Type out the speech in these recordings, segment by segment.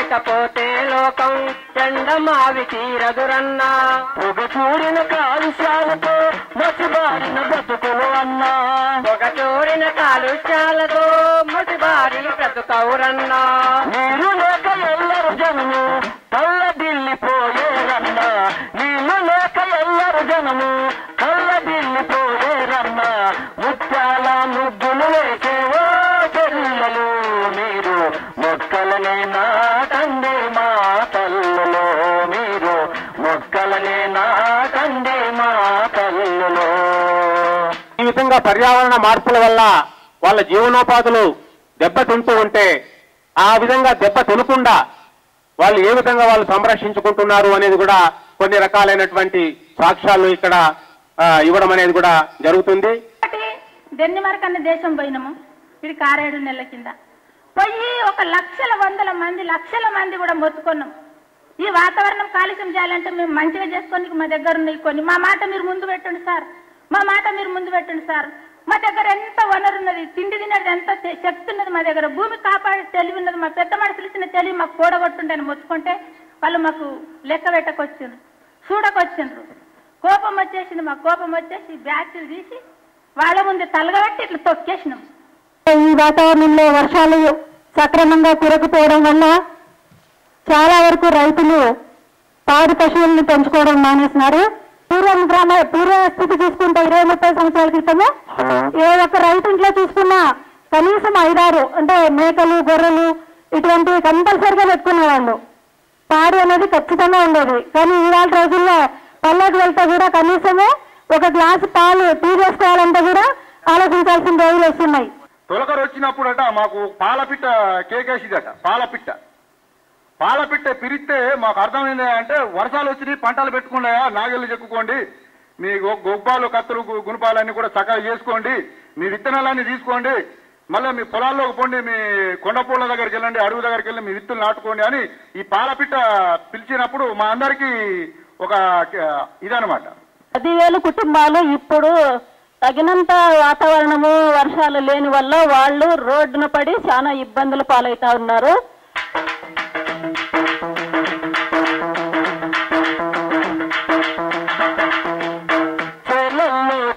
లేకపోతే లోకం చండమావి తీరదురన్నా పొగ చూరిన కాలుష్యాలతో మసిబారిన బ్రతుకులు అన్నా పొగ చూరిన కాలుష్యాలతో మసిబారి బ్రతుకవురన్నా నీరు లేక ఎల్లరు జనము కళ్ళదిల్లిపోయేరన్నా నీళ్లు లేక ఎల్లరు జనము కళ్ళదిల్లిపోయేరన్నా ముత్యాల ముగ్గులు వేసేవో చెల్లెలు మీరు మొక్కలనే నాటండి మా తల్లులో మీరు మొక్కలనే నాటండి మా తల్లులో. ఈ విధంగా పర్యావరణ మార్పుల వల్ల వాళ్ళ జీవనోపాధులు దెబ్బతింటూ ఉంటే ఆ విధంగా దెబ్బ తినకుండా వాళ్ళు ఏ విధంగా వాళ్ళు సంరక్షించుకుంటున్నారు అనేది కూడా కొన్ని రకాలైనటువంటి సాక్ష్యాలు ఇక్కడ ఇవ్వడం అనేది కూడా జరుగుతుంది. డెన్మార్క్ అనే దేశం పోయినాము ఇది 6-7 నెలల కింద పోయి ఒక లక్షల మంది కూడా మొత్తుకున్నాం. ఈ వాతావరణం కాలుష్యం చేయాలంటే మేము మంచిగా చేసుకొని మా దగ్గర ఉన్నాయి కొన్ని మా మాట మీరు ముందు పెట్టండి సార్, మా మాట మీరు ముందు పెట్టండి సార్. మా దగ్గర ఎంత వనరు ఉన్నది, తిండి తినేది ఎంత శక్తి ఉన్నది, మా దగ్గర భూమి కాపాడే తెలివి ఉన్నది, మా పెద్ద మనుషులు ఇచ్చిన తెలివి మాకు కూడగొట్టుండే అని మొత్తుకుంటే వాళ్ళు మాకు లెక్క పెట్టకొచ్చిండ్రు, చూడకొచ్చిండ్రు. కోపం వచ్చేసింది, మాకు కోపం వచ్చేసి బ్యాచ్లు తీసి వాళ్ళ ముందు తలగబట్టి ఇట్లా తొక్కేసినాం. ఈ వాతావరణంలో వర్షాలు సక్రమంగా కురకపోవడం వల్ల చాలా వరకు రైతులు పాడి పశువులను పెంచుకోవడం మానేస్తున్నారు. పూర్వ స్థితి చూసుకుంటే 20-30 సంవత్సరాల క్రితము ఏ ఒక్క రైతు ఇంట్లో చూసుకున్నా కనీసం 5-6 అంటే మేకలు గొర్రెలు ఇటువంటివి కంపల్సరిగా పెట్టుకునేవాళ్ళు. పాడి అనేది ఖచ్చితంగా ఉండేది. కానీ ఇవాళ రోజుల్లో పల్లెకి వెళ్తే కూడా కనీసము ఒక గ్లాసు పాలు టీ చేసుకోవాలంటే కూడా ఆలోచించాల్సిన రోజులు వస్తున్నాయి. తొలకరు వచ్చినప్పుడట మాకు పాలపిట్ట కేకేసిదట. పాలపిట్ట పిరిస్తే మాకు అర్థమైంది అంటే వర్షాలు వచ్చినాయి, పంటలు పెట్టుకున్నాయా, నాగళ్ళు చెక్కుకోండి, మీ గొబ్బాలు కత్తులు గుణపాలన్నీ కూడా చక్కగా చేసుకోండి, మీ విత్తనాలన్నీ తీసుకోండి, మళ్ళీ మీ పొలాల్లోకి పోండి, మీ కొండపూళ్ళ దగ్గరికి వెళ్ళండి, అడవి దగ్గరికి వెళ్ళి మీ విత్తులు నాటుకోండి అని ఈ పాలపిట్ట పిలిచినప్పుడు మా అందరికీ ఒక ఇదనమాట. 10,000 కుటుంబాలు ఇప్పుడు తగినంత వాతావరణము వర్షాలు లేని వల్ల వాళ్ళు రోడ్డున పడి చాలా ఇబ్బందులు పాలవుతా ఉన్నారు.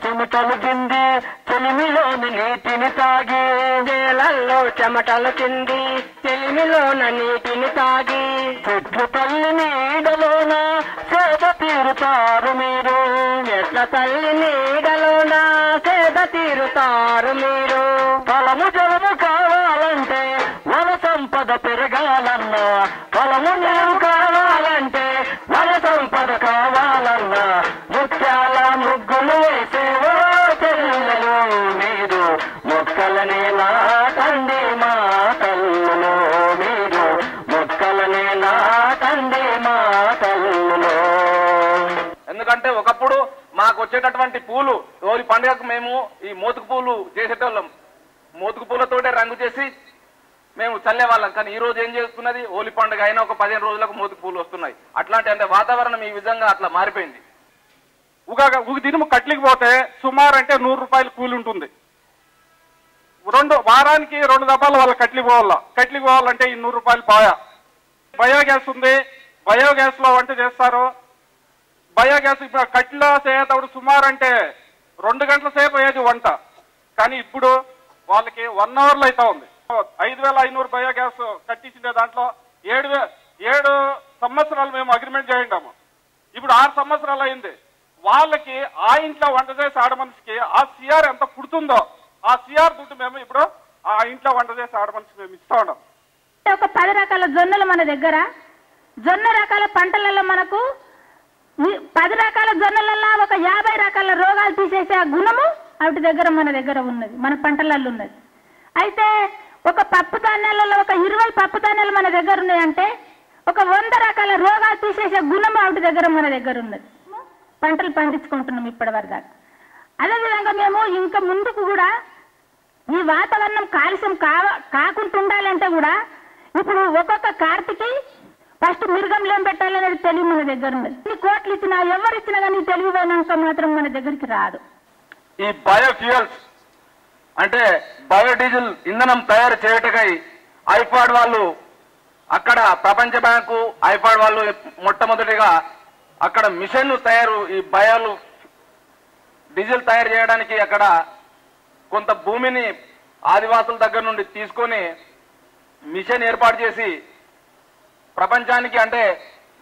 చెమటలు కింది చెలిమిలోని నీటిని తాగి నేలల్లో చెమటలు కింది చెలిమిలోన నీటిని తాగి చెట్లు తల్లి నీడలోన సేద తీరుతారు మీరు చెట్ల తల్లి నీడలోన సేద తీరుతారు మీరు పొలము జలము కావాలంటే వన సంపద పెరగాలన్నా పొలము నీరు కావాలంటే వన సంపద కావాలన్నా ముత్యాల ముగ్గులు వేసేవో చెల్లెలు మీరు మొక్కలనే నాటండి మా తల్లులో మీరు మొక్కలనే నాటండి మా తల్లులో. ఎందుకంటే ఒకప్పుడు మాకు వచ్చేటటువంటి పూలు రోజు పండుగకు మేము ఈ మోతుకు పూలు చేసేటోళ్ళం, మోతుకు పూలతోటే రంగు చేసి మేము చల్లేవాళ్ళం. కానీ ఈ రోజు ఏం చేస్తున్నది, హోలీ పండుగ అయినా ఒక 15 రోజులకు మోతుకు పూలు వస్తున్నాయి. అట్లాంటి అంటే వాతావరణం ఈ విధంగా అట్లా మారిపోయింది. ఒక దినము కట్లికి పోతే సుమారు అంటే 100 రూపాయలు కూలి ఉంటుంది. వారానికి 2 దఫాలు వాళ్ళ కట్లికి పోవాలంటే ఈ 100 రూపాయలు బయోగ్యాస్ ఉంది, బయోగ్యాస్ లో వంట చేస్తారు. బయోగ్యాస్ ఇప్పుడు కట్ల చేసేటప్పుడు సుమారు అంటే 2 గంటల సేపు అయ్యేది వంట, కానీ ఇప్పుడు వాళ్ళకి 1 అవర్లో అవుతా ఉంది. 5,500 బయోగ్యాస్ కట్టించిండే దాంట్లో 7 సంవత్సరాలు మేము అగ్రిమెంట్ చేయిండాము. ఇప్పుడు 6 సంవత్సరాలు అయింది. వాళ్ళకి ఆ ఇంట్లో వంట చేసే ఆడమనిషికి ఆ సిఆర్ ఎంత పుడుతుందో ఆ సిఆర్ దుడ్డు మేము ఇప్పుడు ఆ ఇంట్లో వంట చేసే ఆడమనిషికి మేము ఇస్తా ఉన్నాం. ఒక 10 రకాల జొన్నలు మన దగ్గర, జొన్న రకాల పంటలలో మనకు 10 రకాల జొన్నలలో ఒక 50 రకాల రోగాలు తీసేసే గుణము వాటి దగ్గర మన దగ్గర ఉన్నది, మన పంటలలో ఉన్నది. అయితే ఒక పప్పు ధాన్యాలలో ఒక 20 పప్పు ధాన్యాలు మన దగ్గర ఉన్నాయంటే ఒక 100 రకాల రోగాలు తీసేసే గుణము వాటి దగ్గర మన దగ్గర ఉన్నది. పంటలు పండించుకుంటున్నాం ఇప్పటి వరకు దాకా. అదేవిధంగా మేము ఇంకా ముందుకు కూడా ఈ వాతావరణం కాలుష్యం కాకుండా ఉండాలంటే కూడా ఇప్పుడు ఒక్కొక్క కార్తీకి ఫస్ట్ మిరుగంలో ఏం పెట్టాలనేది తెలివి మన దగ్గర ఉన్నది. ఈ కోట్లు ఇచ్చినా ఎవరు ఇచ్చినా కానీ తెలివి పోయినాక మాత్రం మన దగ్గరికి రాదు. ఈ బయోఫ్యూయల్స్ అంటే బయోడీజిల్ ఇంధనం తయారు చేయటకై ఐపాడ్ వాళ్ళు అక్కడ ప్రపంచ బ్యాంకు ఐపాడ్ వాళ్ళు మొట్టమొదటిగా అక్కడ మిషన్ ఈ బయోలు డీజిల్ తయారు చేయడానికి అక్కడ కొంత భూమిని ఆదివాసుల దగ్గర నుండి తీసుకొని మిషన్ ఏర్పాటు చేసి ప్రపంచానికి అంటే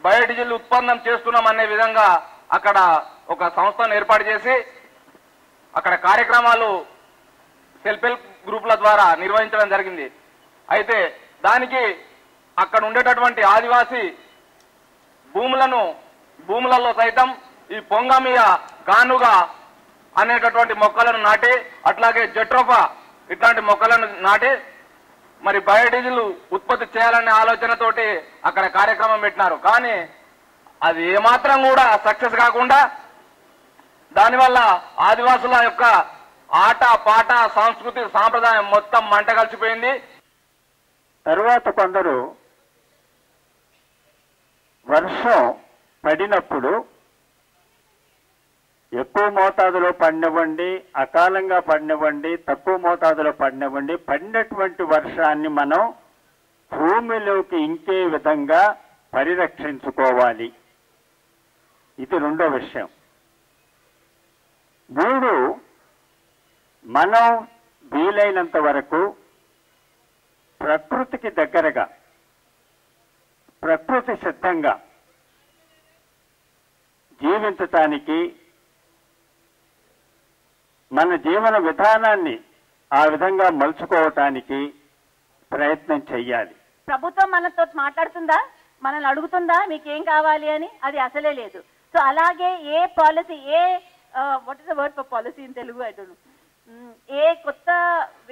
బయోడీజిల్ ఉత్పన్నం చేస్తున్నాం అనే విధంగా అక్కడ ఒక సంస్థను ఏర్పాటు చేసి అక్కడ కార్యక్రమాలు సెల్ఫ్ హెల్ప్ గ్రూపుల ద్వారా నిర్వహించడం జరిగింది. అయితే దానికి అక్కడ ఉండేటటువంటి ఆదివాసీ భూములలో సైతం ఈ పొంగమియ గానుగా అనేటటువంటి మొక్కలను నాటి అట్లాగే జట్రోఫా ఇట్లాంటి మొక్కలను నాటి మరి బయోడీజిల్ ఉత్పత్తి చేయాలనే ఆలోచనతోటి అక్కడ కార్యక్రమం పెట్టినారు. కానీ అది ఏమాత్రం కూడా సక్సెస్ కాకుండా దానివల్ల ఆదివాసుల యొక్క ఆట పాట సంస్కృతి సాంప్రదాయం మొత్తం మంట కలిసిపోయింది. తరువాత కొందరు వర్షం పడినప్పుడు ఎక్కువ మోతాదులో పడినవ్వండి, అకాలంగా పడినవ్వండి, తక్కువ మోతాదులో పడినవ్వండి, పడినటువంటి వర్షాన్ని మనం భూమిలోకి ఇంకే విధంగా పరిరక్షించుకోవాలి. ఇది రెండో విషయం. 3, మనం వీలైనంత వరకు ప్రకృతికి దగ్గరగా, ప్రకృతి సిద్ధంగా జీవించటానికి మన జీవన విధానాన్ని ఆ విధంగా మలుచుకోవటానికి ప్రయత్నం చెయ్యాలి. ప్రభుత్వం మనతో మాట్లాడుతుందా, మనల్ని అడుగుతుందా మీకేం కావాలి అని? అది అసలే లేదు. సో అలాగే a policy, what is the word for policy in Telugu, I don't know, ఏ కొత్త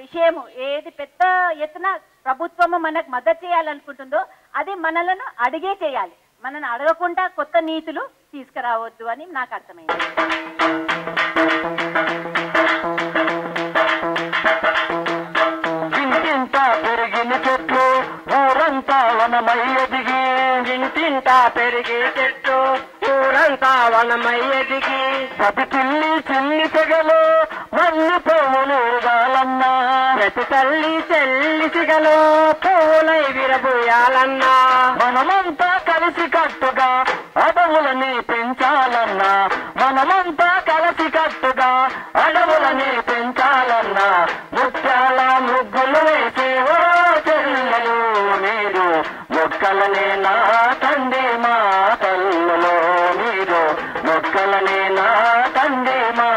విషయము ఏది పెద్ద ఎత్తున ప్రభుత్వము మనకు మద్దతు చేయాలనుకుంటుందో అది మనలను అడిగే చేయాలి. మనల్ని అడగకుండా కొత్త నీతులు తీసుకురావద్దు అని నాకు అర్థమైంది. ఇంటింటా పెరిగిన చెట్లు ఊరంతా వనమై ఎదిగి, ఇంటింటా పెరిగి చెట్టు ఊరంతా వనమై ఎదిగి, ప్రతి చిల్లి చిల్లి తెగలు మల్లి పువ్వులు ఎరగాలన్నా, ప్రతి తల్లి చెల్లి సిగలో పువ్వులై విరబూయాలన్నా, మనమంతా కలిసి కట్టుగా అడవులని పెంచాలన్నా, మనమంతా కలిసి కట్టుగా అడవులని పెంచాలన్నా, ముత్యాల ముగ్గులు వేసే ఓ చెల్లెలు మీరు మొక్కలనే నాటండి మా తల్లులో, మీరు మొక్కలనే నాటండి మా